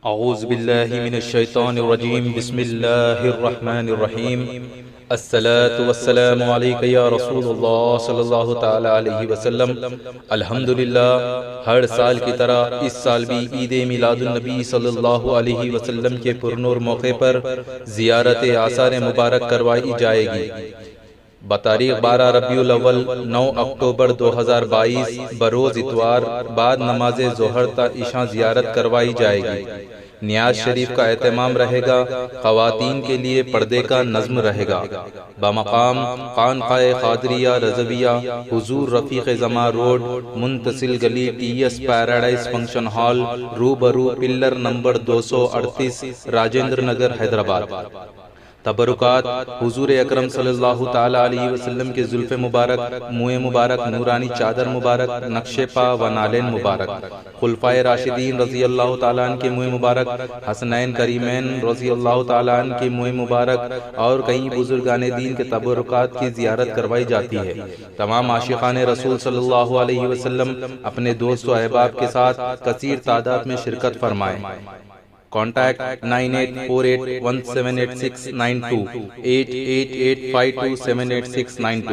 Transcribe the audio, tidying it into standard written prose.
اعوذ باللہ من الشیطان الرجیم بسم اللہ الرحمن الرحیم الصلاة والسلام علیکہ یا رسول اللہ صلی اللہ تعالی علیہ وسلم۔ الحمدللہ، ہر سال کی طرح اس سال بھی عید میلاد النبی صلی اللہ علیہ وسلم کے پرنور موقع پر زیارت آثار مبارک کروائی جائے گی۔ بتاریخ 12 ربیع الاول 9 اکتوبر 2022 بروز اتوار بعد نماز ظہر تا عشاء زیارت کروائی جائے گی۔ نیاز شریف کا اہتمام رہے گا۔ خواتین کے لیے پردے کا نظم رہے گا۔ بمقام خانقاہ قادریہ رضویہ، حضور رفیق زماں روڈ، منتصل گلی، T S paradise function hall, روبرو پلر نمبر 238، راجندر نگر، حیدرآباد۔ تبرکات: حضور اکرم صلی اللہ تعالی علیہ وسلم کے زلف مبارک، منہ مبارک، نورانی چادر مبارک، نقش پا و نالین مبارک، خلفائے راشدین رضی اللہ تعالیٰ عنہ کے منہ مبارک، حسنین کریمین رضی اللہ تعالیٰ عنہ کے منہ مبارک اور کئی بزرگان دین کے تبرکات کی زیارت کروائی جاتی ہے۔ تمام عاشقان رسول صلی اللہ علیہ وسلم اپنے دوست و احباب کے ساتھ کثیر تعداد میں شرکت فرمائیں۔ کانٹیکٹ 9848178692 8885278692۔